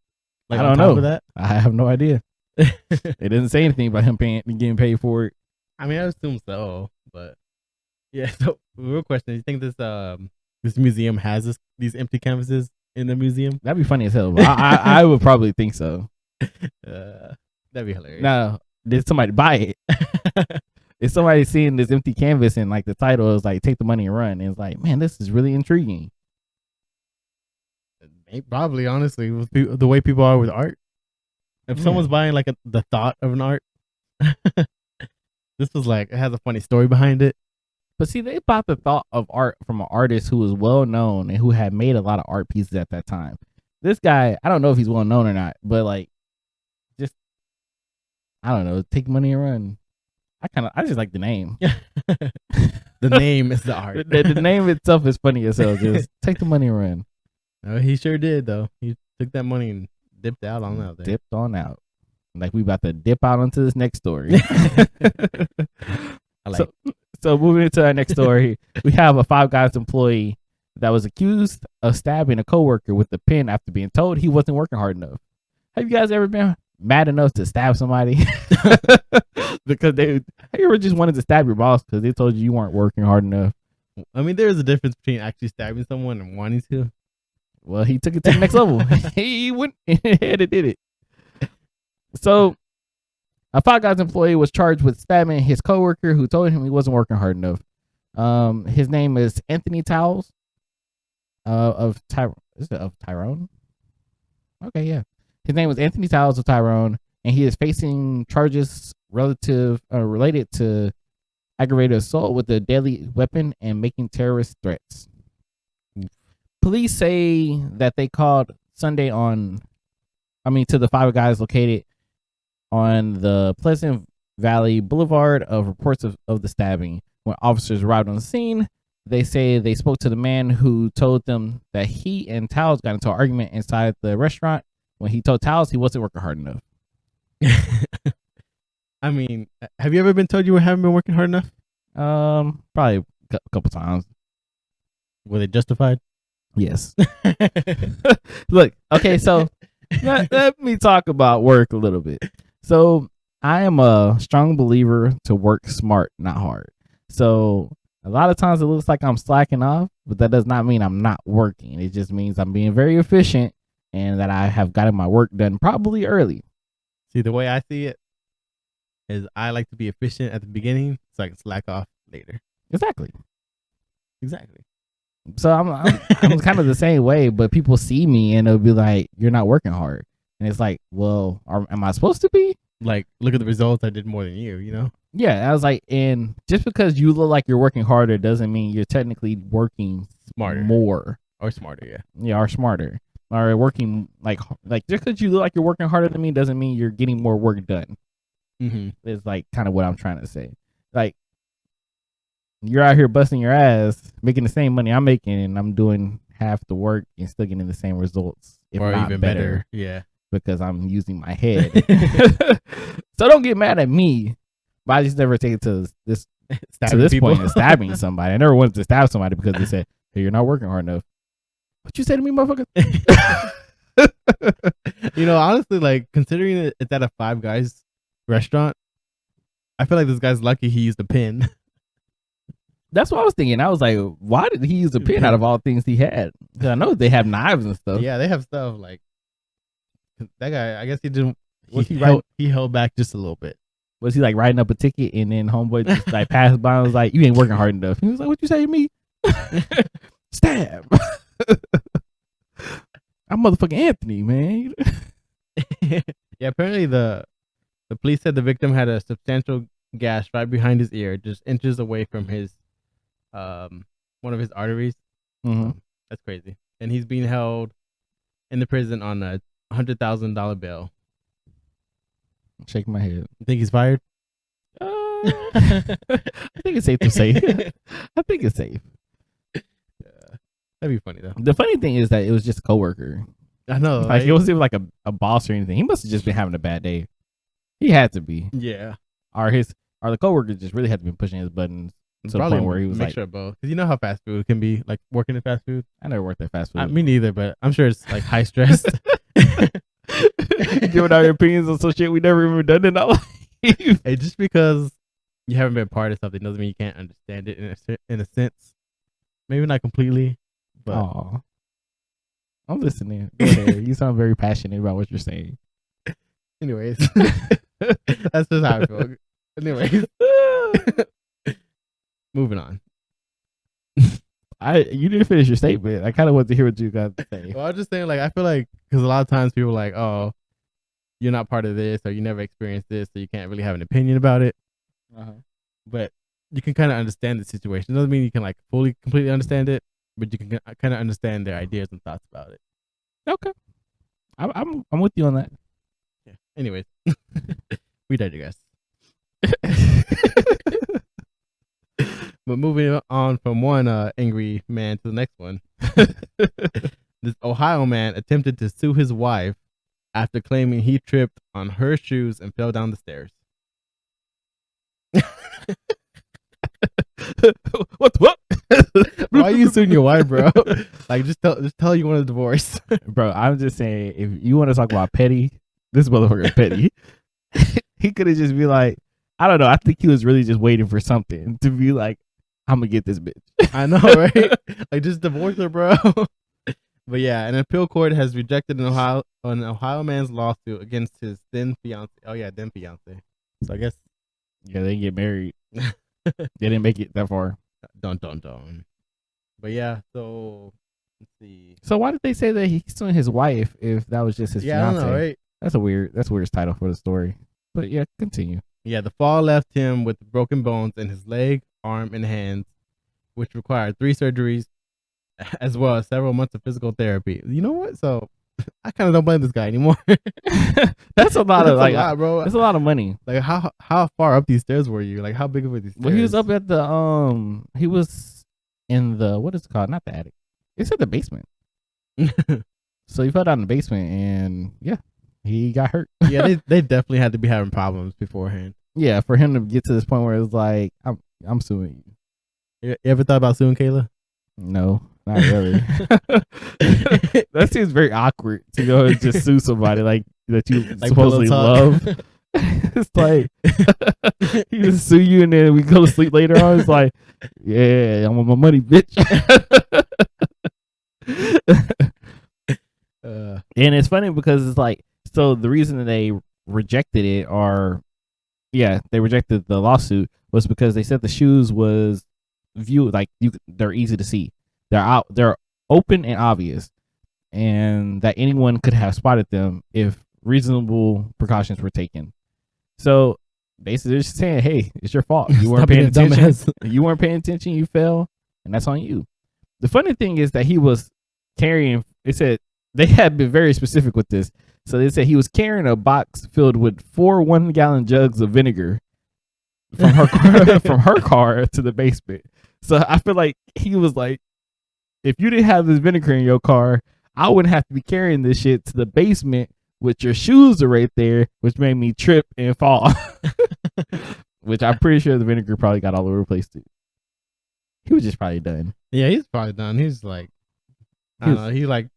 Like, I don't know. That? I have no idea. It didn't say anything about him getting paid for it. I mean, I assume so, but yeah. So, real question: do you think this museum has these empty canvases in the museum? That'd be funny as hell. But I would probably think so. That'd be hilarious. Now, did somebody buy it? If somebody's seeing this empty canvas and like the title is like "Take the money and run," and it's like, man, this is really intriguing. Probably, honestly, with the way people are with art. If someone's buying like the thought of an art, this was like it has a funny story behind it. But see, they bought the thought of art from an artist who was well known and who had made a lot of art pieces at that time. This guy, I don't know if he's well known or not, but like, just I don't know, take money and run. I just like the name. The name is the art. The name itself is funny as hell. Just take the money and run. No, he sure did though. He took that money and dipped out on out there. Dipped on out. Like we about to dip out onto this next story. So moving into our next story, we have a Five Guys employee that was accused of stabbing a coworker with a pen after being told he wasn't working hard enough. Have you guys ever been mad enough to stab somebody? Because you ever just wanted to stab your boss because they told you weren't working hard enough? I mean, there is a difference between actually stabbing someone and wanting to. Well, he took it to the next level. He went ahead and did it. So, a Five Guys employee was charged with stabbing his coworker who told him he wasn't working hard enough. His name is Anthony Towles of Tyrone? Okay, yeah. His name was Anthony Towles of Tyrone, and he is facing charges related to aggravated assault with a deadly weapon and making terrorist threats. Police say that they called Sunday to the Five Guys located on the Pleasant Valley Boulevard of reports of the stabbing. When officers arrived on the scene, they say they spoke to the man who told them that he and Towles got into an argument inside the restaurant when he told Towles he wasn't working hard enough. I mean, have you ever been told you haven't been working hard enough? Probably a couple times. Were they justified? Yes. Look, okay, so let me talk about work a little bit. So I am a strong believer to work smart, not hard. So a lot of times it looks like I'm slacking off, but that does not mean I'm not working. It just means I'm being very efficient and that I have gotten my work done probably early. See, the way I see it is I like to be efficient at the beginning so I can slack off later. Exactly. So I'm kind of the same way, but people see me and they'll be like, "You're not working hard," and it's like, "Well, am I supposed to be?" Like, look at the results. I did more than you. You know? Yeah, I was like, and just because you look like you're working harder doesn't mean you're technically working Smarter. more Or smarter, yeah. Yeah, or smarter, or working like just because you look like you're working harder than me doesn't mean you're getting more work done. Mm-hmm. Is like kind of what I'm trying to say. Like, you're out here busting your ass, making the same money I'm making, and I'm doing half the work and still getting the same results, if or not even better. Yeah, because I'm using my head. So don't get mad at me. But I just never take it to this point of stabbing somebody. I never wanted to stab somebody because they said, "Hey, you're not working hard enough." What you say to me, motherfucker? You know, honestly, like, considering it's at a Five Guys restaurant, I feel like this guy's lucky he used a pin. That's what I was thinking. I was like, why did he use a pin out of all things he had? Because I know they have knives and stuff. Yeah, they have stuff like that guy. I guess he didn't. He held back just a little bit. Was he like writing up a ticket and then homeboy just like passed by and was like, "You ain't working hard enough." He was like, "What you say to me?" Stab. I'm motherfucking Anthony, man. Yeah, apparently the police said the victim had a substantial gash right behind his ear, just inches away from his one of his arteries. Mm-hmm. That's crazy. And he's being held in the prison on a $100,000 bail. I'm shaking my head. You think he's fired? I think it's safe to say. I think it's safe. That'd be funny though. The funny thing is that it was just a coworker. I know. Like, it wasn't like a boss or anything. He must have just been having a bad day. He had to be. Yeah. Or the coworker just really had to be pushing his buttons to the point where he was like, mixture of both. Because you know how fast food can be, like working at fast food. I never worked at fast food. Me neither, but I'm sure it's like high stress. Giving out your opinions on some shit we never even done in our life. Hey, just because you haven't been part of something doesn't mean you can't understand it in a sense. Maybe not completely, but Aww. I'm listening. Go ahead. You sound very passionate about what you're saying. Anyways, that's just how I feel. Anyways, moving on. You didn't finish your statement. I kind of want to hear what you got to say. Well, I was just saying, like, I feel like because a lot of times people are like, "Oh, you're not part of this, or you never experienced this, so you can't really have an opinion about it." But you can kind of understand the situation. Doesn't mean you can like completely understand it, but you can kind of understand their ideas and thoughts about it. Okay, I'm with you on that. Yeah. Anyways, we digress. But moving on from one angry man to the next one, this Ohio man attempted to sue his wife after claiming he tripped on her shoes and fell down the stairs. What? Why are you suing your wife, bro? Like, just tell you want a divorce. Bro, I'm just saying, if you want to talk about petty, this motherfucker is petty. He could have just be like, I don't know. I think he was really just waiting for something to be like, I'm gonna get this bitch. I know, right? Like, just divorce her, bro. But yeah, an appeal court has rejected an Ohio man's lawsuit against his then fiance. Oh yeah, then fiance. So I guess they didn't get married. They didn't make it that far. Dun. But yeah, so let's see. So why did they say that he's suing his wife if that was just his fiance? I don't know, right? That's a weird title for the story. But yeah, continue. Yeah, the fall left him with broken bones in his leg, arm, and hands, which required 3 surgeries, as well as several months of physical therapy. You know what? So I kind of don't blame this guy anymore. That's a lot of bro. That's a lot of money. Like, how far up these stairs were you? Like, how big were these stairs? Well, he was up at the he was in the, what is it called? Not the attic. It's in the basement. So he fell down in the basement and yeah, he got hurt. Yeah, they definitely had to be having problems beforehand. Yeah, for him to get to this point where it's like, I'm suing you. You ever thought about suing Kayla? No. Not really. That seems very awkward to go and just sue somebody like that you Like supposedly pillow love. It's like he just sue you and then we go to sleep later on. It's like, yeah, I want my money, bitch. And it's funny because it's like, so the reason that they rejected it, or they rejected the lawsuit, was because they said the shoes was viewed like they're easy to see. They're open and obvious, and that anyone could have spotted them if reasonable precautions were taken. So basically, they're just saying, "Hey, it's your fault. You weren't paying attention. You weren't paying attention. You fell, and that's on you." The funny thing is that he was carrying. It said they had been very specific with this. So they said he was carrying a box filled with 4 1-gallon jugs of vinegar from her car to the basement. So I feel like he was like, if you didn't have this vinegar in your car, I wouldn't have to be carrying this shit to the basement with your shoes are right there, which made me trip and fall. Which I'm pretty sure the vinegar probably got all over the place too. He was just probably done. Yeah, he's probably done. He's like, I don't know. He like,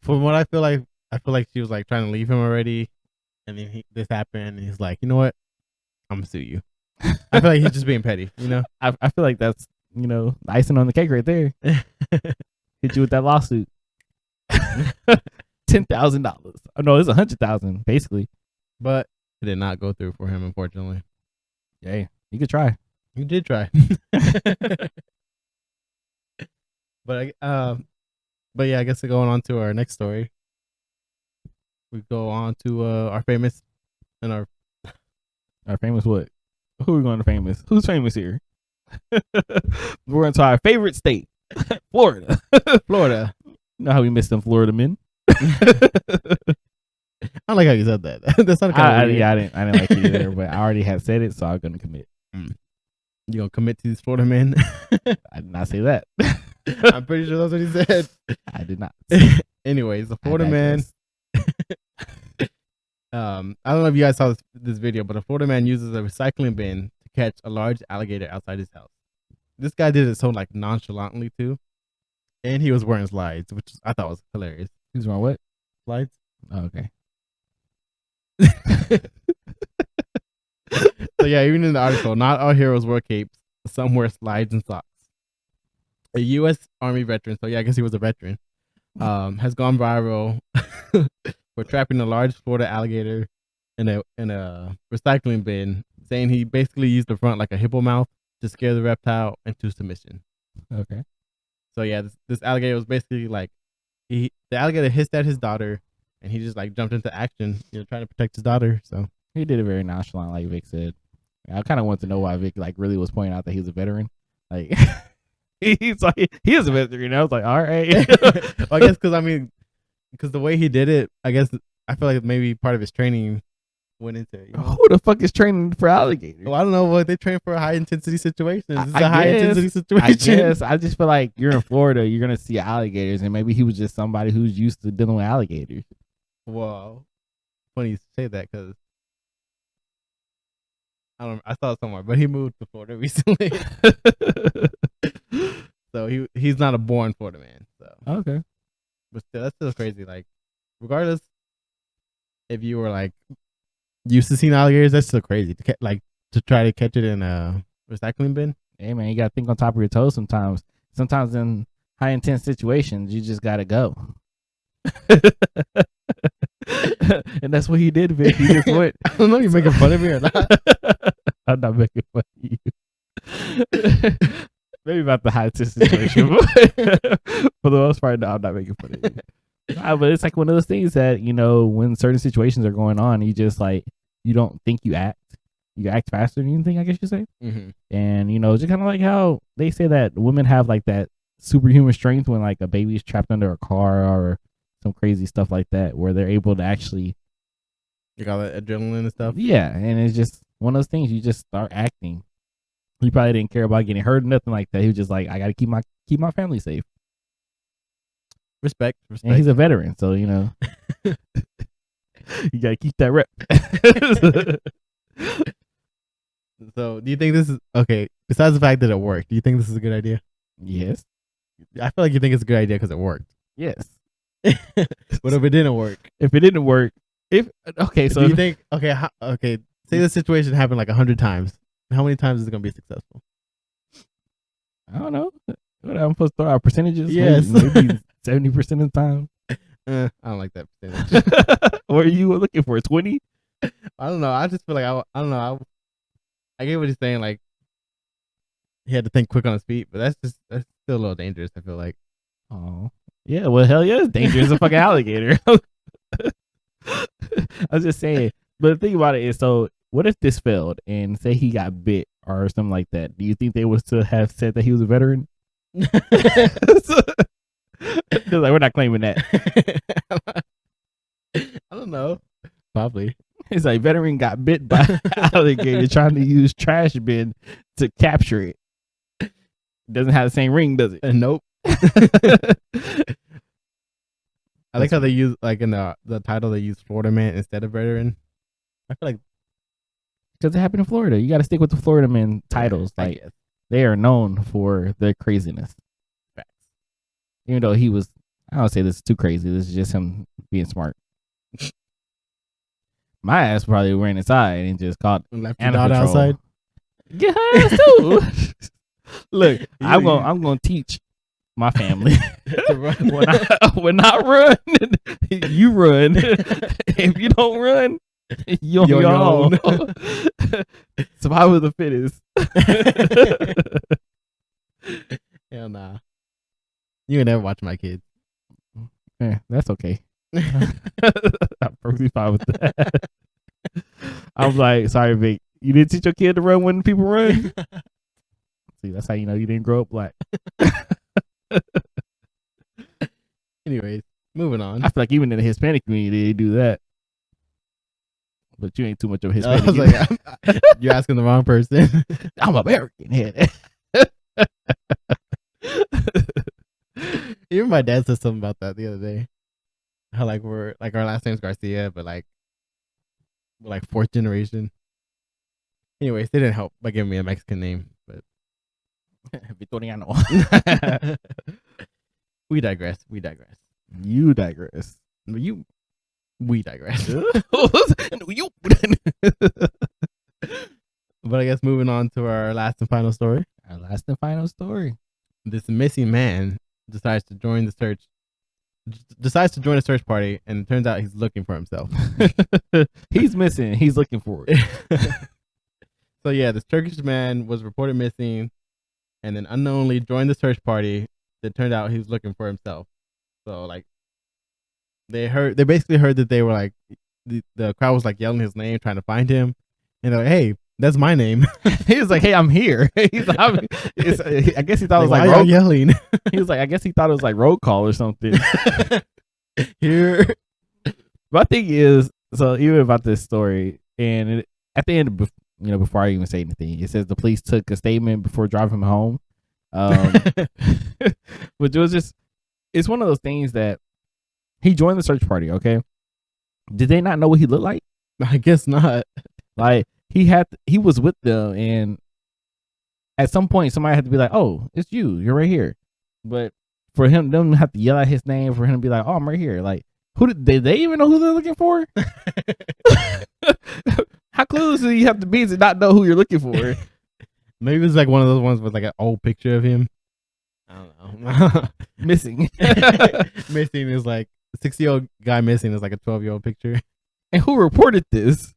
from what I feel like she was like trying to leave him already, and then this happened, and he's like, you know what, I'm gonna sue you. I feel like he's just being petty, you know. I feel like that's the icing on the cake right there. Hit you with that lawsuit. $10,000. Oh no, it's $100,000 basically. But it did not go through for him, unfortunately. Hey, you could try. You did try. But yeah, I guess going on to our next story. We go on to our famous and our famous what? Who are we going to famous? Who's famous here? We're going to our favorite state, Florida. Florida. You know how we missed them Florida men. I don't like how you said that. That's not kind of weird. Yeah, I didn't like it either, but I already had said it, so I'm gonna commit. You gonna commit to these Florida men? I did not say that. I'm pretty sure that's what he said. I did not. Anyways, the Florida man. I don't know if you guys saw this video, but a Florida man uses a recycling bin to catch a large alligator outside his house. This guy did it so like nonchalantly too, and he was wearing slides, which I thought was hilarious. He was wearing what? Slides. Oh, okay. So yeah, even in the article, not all heroes wear capes. Some wear slides and socks. A U.S. Army veteran, so yeah, I guess he was a veteran, has gone viral for trapping a large Florida alligator in a recycling bin, saying he basically used the front like a hippo mouth to scare the reptile into submission. Okay. So yeah, this alligator was basically like the alligator hissed at his daughter, and he just like jumped into action, trying to protect his daughter. So he did it very nonchalant, like Vic said. I kind of want to know why Vic like really was pointing out that he was a veteran. Like he's like he is a veteran. I was like, all right. Well, I guess because the way he did it, I guess I feel like maybe part of his training went into it. Who the fuck is training for alligators? Well, I don't know what they train for high intensity situations. This is a high intensity situation. I guess I just feel like you're in Florida, you're gonna see alligators, and maybe he was just somebody who's used to dealing with alligators. Well, funny you say that because I saw it somewhere, but he moved to Florida recently. So he's not a born Florida man. So okay, but still, that's still crazy. Like, regardless if you were like used to seeing alligators, that's still crazy to try to catch it in a recycling bin. Hey man, you gotta think on top of your toes sometimes. Sometimes in high intense situations, you just gotta go. And that's what he did, Vic. He just went. I don't know if you're making fun of me or not. I'm not making fun of you. Maybe about the high intense situation. For the most part, no, I'm not making fun of you. But it's like one of those things that, when certain situations are going on, you just like, you don't think you act faster than you think, I guess you say. Mm-hmm. And, just kind of like how they say that women have like that superhuman strength when like a baby's trapped under a car or some crazy stuff like that, where they're able to actually. You got that adrenaline and stuff? Yeah. And it's just one of those things, you just start acting. He probably didn't care about getting hurt or nothing like that. He was just like, I got to keep my family safe. Respect. And he's a veteran, so you gotta keep that rep. So, do you think this is okay? Besides the fact that it worked, do you think this is a good idea? Yes. I feel like you think it's a good idea because it worked. Yes. What if it didn't work? If it didn't work, so do you think okay? Say the situation happened like 100 times. How many times is it gonna be successful? I don't know. What I'm supposed to throw out percentages? Yes, maybe 70% of the time. I don't like that percentage. What are you looking for? 20? I don't know. I just feel like I don't know. I get what he's saying. Like he had to think quick on his feet, but that's still a little dangerous. I feel like. Oh yeah, well hell yeah, it's dangerous. A fucking alligator. I was just saying. But the thing about it is, so what if this failed and say he got bit or something like that? Do you think they would still have said that he was a veteran? They're like, we're not claiming that. I don't know. Probably. It's like veteran got bit by alligator trying to use trash bin to capture it. Doesn't have the same ring, does it? Nope. I like how they use, like in the title, they use Florida man instead of veteran. I feel like because it happened in Florida. You got to stick with the Florida man titles. Like they are known for their craziness. Facts. Even though he was, I don't say this is too crazy. This is just him being smart. My ass probably ran inside and just caught left your daughter outside. Get her ass too. Look, I'm gonna teach my family when I run, you run. If you don't run, you're on your own. Survival of the fittest. Hell nah. You can never watch my kids. Yeah, that's okay. I'm perfectly fine with that. I'm like, sorry, Vic. You didn't teach your kid to run when people run? See, that's how you know you didn't grow up black. Anyways, moving on. I feel like even in the Hispanic community, they do that. But you ain't too much of a Hispanic. I was like, you're asking the wrong person. I'm American. Yeah. Even my dad said something about that the other day. How like we're like our last name's Garcia, but like we're like fourth generation. Anyways, they didn't help by giving me a Mexican name, but Vitoriano. We digress. You digress. We digress. You. But I guess moving on to our last and final story. Our last and final story. This missing man decides to join a search party, and it turns out he's looking for himself. He's missing. He's looking for it. So yeah, this Turkish man was reported missing, and then unknowingly joined the search party. It turned out he was looking for himself. So like, they basically heard that they were like, the crowd was like yelling his name, trying to find him, and they're like, "Hey, that's my name." He was like, "Hey, I'm here." He's like, I guess he thought it was like why are you yelling. He was like, I guess he thought it was like roll call or something. Here. My thing is, so even about this story, and at the end, before I even say anything, it says the police took a statement before driving him home. Which was just, it's one of those things that he joined the search party. Okay, did they not know what he looked like? I guess not. Like he was with them, and at some point somebody had to be like, "Oh, it's you. You're right here." But for them to have to yell out his name, for him to be like, "Oh, I'm right here." Like, did they even know who they're looking for? How close do you have to be to not know who you're looking for? Maybe it was like one of those ones with like an old picture of him. I don't know. Missing. Missing is like a 60-year-old guy missing is like a 12-year-old picture. And who reported this?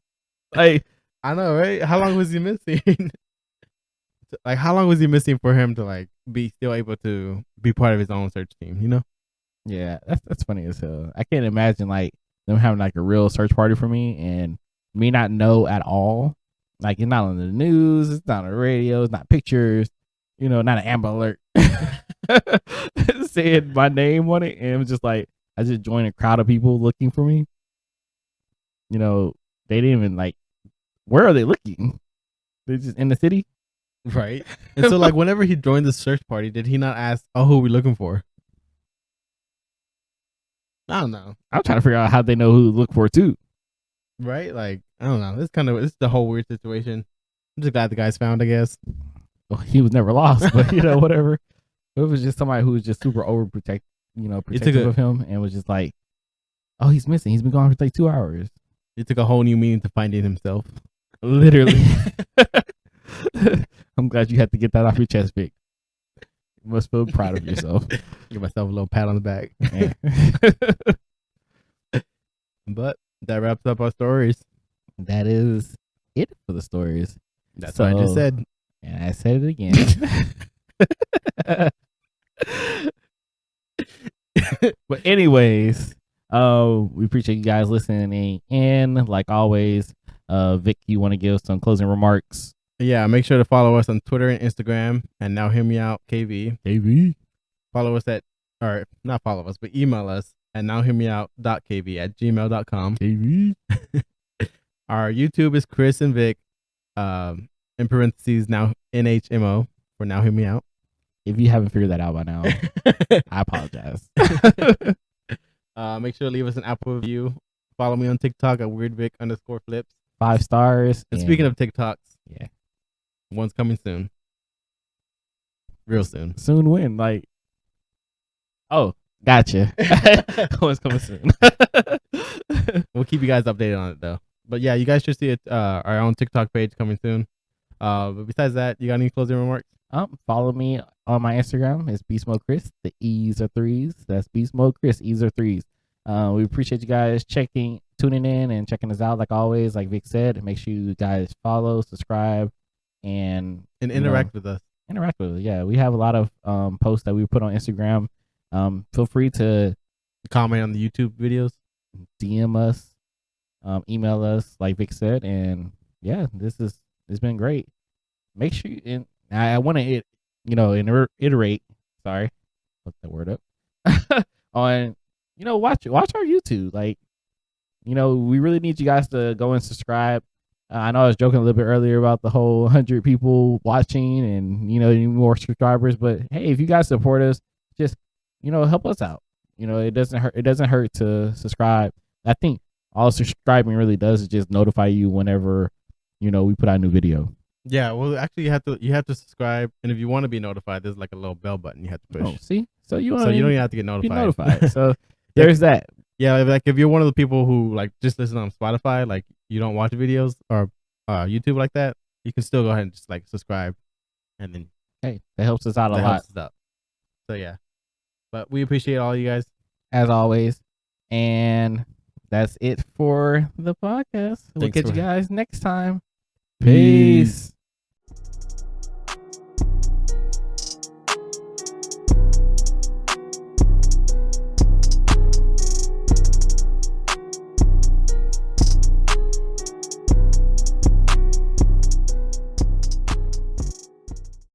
Like, I know, right? How long was he missing? Like, how long was he missing for him to like be still able to be part of his own search team? You know? Yeah, that's funny as hell. I can't imagine like them having like a real search party for me and me not know at all. Like, it's not on the news, it's not on the radio, it's not pictures, not an Amber Alert saying my name on it, and it was just like I just joined a crowd of people looking for me. They didn't even like, where are they looking? They're just in the city, right? And so like whenever he joined the search party, did he not ask, "Oh, who are we looking for?" I don't know. I'm trying to figure out how they know who to look for too. Right? Like, I don't know. This is the whole weird situation. I'm just glad the guy's found, I guess. Well, he was never lost, but whatever. What if it was just somebody who was just super protective of him and was just like, oh, he's missing. He's been gone for like 2 hours. It took a whole new meaning to finding himself. Literally. I'm glad you had to get that off your chest, Vic. You must feel proud of yourself. Give myself a little pat on the back. But that wraps up our stories. That is it for the stories. That's what I just said. And I said it again. But anyways, we appreciate you guys listening in. Like always, Vic, you want to give some closing remarks? Yeah, make sure to follow us on Twitter and Instagram and nowhearmeout.kv. Follow us or not follow us, but email us at nowhearmeout.kv@gmail.com. KV. Our YouTube is Chris and Vic, in parentheses, now NHMO for Now Hear Me Out. If you haven't figured that out by now, I apologize. Make sure to leave us an Apple review. Follow me on TikTok at weirdvic_flips. 5 stars. And speaking of TikToks, yeah, one's coming soon. Real soon. Soon when? Like, oh, gotcha. One's coming soon. We'll keep you guys updated on it though. But yeah, you guys should see it. Our own TikTok page coming soon. But besides that, you got any closing remarks? Follow me on my Instagram. It's Beast Mode Chris. The E's are 3s. That's Beast Mode Chris. E's are 3s. We appreciate you guys tuning in and checking us out. Like always, like Vic said, make sure you guys follow, subscribe, and interact with us. Interact with us. Yeah, we have a lot of posts that we put on Instagram. Feel free to comment on the YouTube videos, DM us, email us, like Vic said, and yeah, it's been great. Make sure I want to iterate. Sorry, look that word up. On watch our YouTube. Like, we really need you guys to go and subscribe. I know I was joking a little bit earlier about the whole 100 people watching and need more subscribers, but hey, if you guys support us, just help us out. It doesn't hurt to subscribe. I think all subscribing really does is just notify you whenever we put out a new video. Yeah, well, actually, you have to subscribe, and if you want to be notified, there's like a little bell button you have to push. Oh, see, so you don't even have to get notified. So there's that. Yeah, like if you're one of the people who like just listen on Spotify, like you don't watch videos or YouTube like that, you can still go ahead and just like subscribe, and then hey, that helps us out a lot. So yeah, but we appreciate all you guys as always, and that's it for the podcast. We'll catch you guys next time. Peace.